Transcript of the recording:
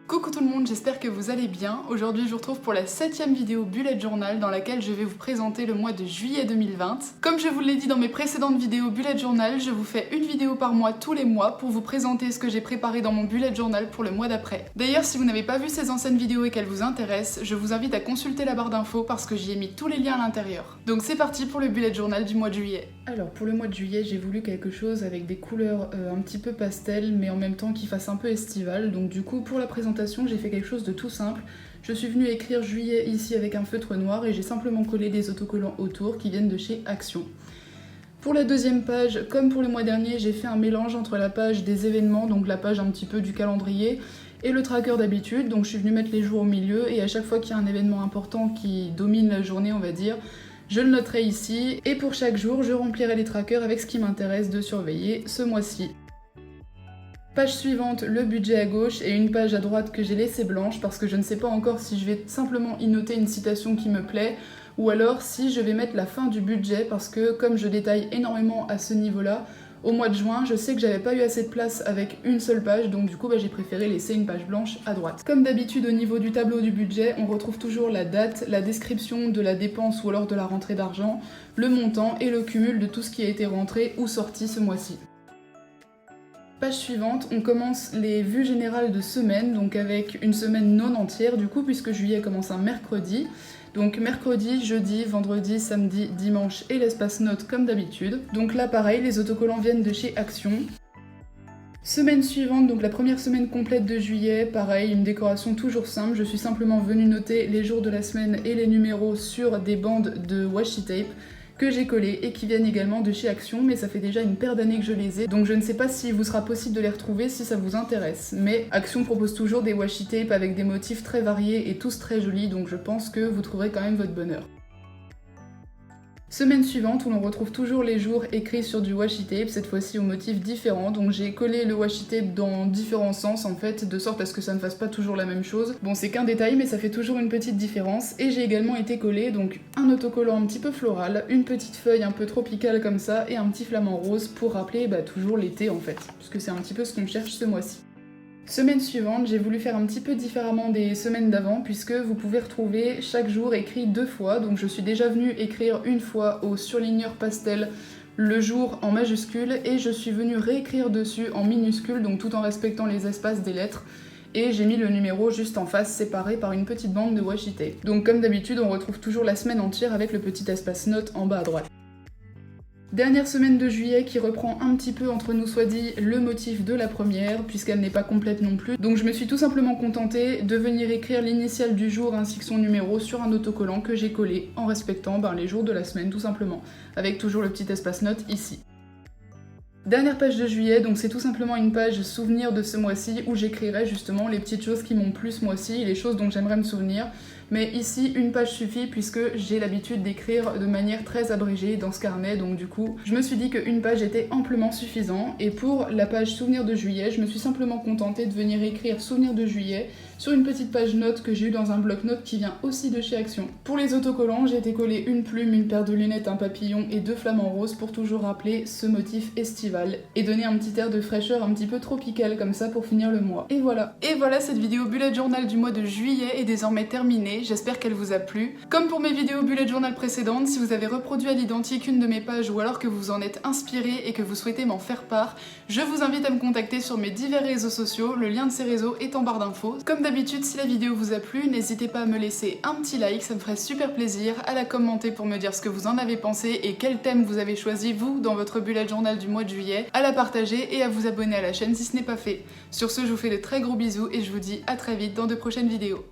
Coucou tout le monde, j'espère que vous allez bien. Aujourd'hui je vous retrouve pour la 7ème vidéo Bullet Journal dans laquelle je vais vous présenter le mois de juillet 2020. Comme je vous l'ai dit dans mes précédentes vidéos Bullet Journal, je vous fais une vidéo par mois tous les mois pour vous présenter ce que j'ai préparé dans mon Bullet Journal pour le mois d'après. D'ailleurs si vous n'avez pas vu ces anciennes vidéos et qu'elles vous intéressent, je vous invite à consulter la barre d'infos parce que j'y ai mis tous les liens à l'intérieur. Donc c'est parti pour le Bullet Journal du mois de juillet. Alors pour le mois de juillet j'ai voulu quelque chose avec des couleurs un petit peu pastel mais en même temps qui fasse un peu estival. Donc du coup pour la présentation j'ai fait quelque chose de tout simple. Je suis venue écrire juillet ici avec un feutre noir et j'ai simplement collé des autocollants autour qui viennent de chez Action. Pour la deuxième page, comme pour le mois dernier, j'ai fait un mélange entre la page des événements, donc la page un petit peu du calendrier, et le tracker d'habitude. Donc je suis venue mettre les jours au milieu et à chaque fois qu'il y a un événement important qui domine la journée, on va dire, je le noterai ici. Et pour chaque jour, je remplirai les trackers avec ce qui m'intéresse de surveiller ce mois-ci. Page suivante, le budget à gauche et une page à droite que j'ai laissée blanche parce que je ne sais pas encore si je vais simplement y noter une citation qui me plaît ou alors si je vais mettre la fin du budget parce que comme je détaille énormément à ce niveau-là, au mois de juin, je sais que j'avais pas eu assez de place avec une seule page, donc du coup j'ai préféré laisser une page blanche à droite. Comme d'habitude au niveau du tableau du budget, on retrouve toujours la date, la description de la dépense ou alors de la rentrée d'argent, le montant et le cumul de tout ce qui a été rentré ou sorti ce mois-ci. Page suivante, on commence les vues générales de semaine, donc avec une semaine non entière du coup, puisque juillet commence un mercredi. Donc mercredi, jeudi, vendredi, samedi, dimanche et l'espace notes comme d'habitude. Donc là pareil, les autocollants viennent de chez Action. Semaine suivante, donc la première semaine complète de juillet, pareil, une décoration toujours simple. Je suis simplement venue noter les jours de la semaine et les numéros sur des bandes de washi tape que j'ai collées et qui viennent également de chez Action, mais ça fait déjà une paire d'années que je les ai, donc je ne sais pas s'il vous sera possible de les retrouver si ça vous intéresse. Mais Action propose toujours des washi tape avec des motifs très variés et tous très jolis, donc je pense que vous trouverez quand même votre bonheur. Semaine suivante où l'on retrouve toujours les jours écrits sur du washi tape, cette fois-ci aux motifs différents, donc j'ai collé le washi tape dans différents sens en fait, de sorte à ce que ça ne fasse pas toujours la même chose. Bon c'est qu'un détail mais ça fait toujours une petite différence, et j'ai également été collé donc un autocollant un petit peu floral, une petite feuille un peu tropicale comme ça, et un petit flamant rose pour rappeler toujours l'été en fait, puisque c'est un petit peu ce qu'on cherche ce mois-ci. Semaine suivante, j'ai voulu faire un petit peu différemment des semaines d'avant puisque vous pouvez retrouver chaque jour écrit 2 fois. Donc je suis déjà venue écrire une fois au surligneur pastel le jour en majuscule et je suis venue réécrire dessus en minuscule, donc tout en respectant les espaces des lettres. Et j'ai mis le numéro juste en face, séparé par une petite bande de washi tape. Donc comme d'habitude, on retrouve toujours la semaine entière avec le petit espace note en bas à droite. Dernière semaine de juillet qui reprend un petit peu entre nous soit dit le motif de la première puisqu'elle n'est pas complète non plus. Donc je me suis tout simplement contentée de venir écrire l'initiale du jour ainsi que son numéro sur un autocollant que j'ai collé en respectant les jours de la semaine tout simplement, avec toujours le petit espace note ici. Dernière page de juillet, donc c'est tout simplement une page souvenir de ce mois-ci où j'écrirai justement les petites choses qui m'ont plu ce mois-ci, les choses dont j'aimerais me souvenir. Mais ici, une page suffit puisque j'ai l'habitude d'écrire de manière très abrégée dans ce carnet, donc du coup, je me suis dit qu'une page était amplement suffisant. Et pour la page souvenir de juillet, je me suis simplement contentée de venir écrire souvenir de juillet sur une petite page note que j'ai eue dans un bloc-notes qui vient aussi de chez Action. Pour les autocollants, j'ai été coller une plume, une paire de lunettes, un papillon et 2 flamants roses pour toujours rappeler ce motif estival et donner un petit air de fraîcheur un petit peu tropical comme ça pour finir le mois. Et voilà, cette vidéo Bullet Journal du mois de juillet est désormais terminée. J'espère qu'elle vous a plu. Comme pour mes vidéos Bullet Journal précédentes, si vous avez reproduit à l'identique une de mes pages ou alors que vous en êtes inspiré et que vous souhaitez m'en faire part, je vous invite à me contacter sur mes divers réseaux sociaux, le lien de ces réseaux est en barre d'infos. Comme d'habitude, si la vidéo vous a plu, n'hésitez pas à me laisser un petit like, ça me ferait super plaisir, à la commenter pour me dire ce que vous en avez pensé et quel thème vous avez choisi vous dans votre Bullet Journal du mois de juillet, à la partager et à vous abonner à la chaîne si ce n'est pas fait. Sur ce, je vous fais de très gros bisous et je vous dis à très vite dans de prochaines vidéos.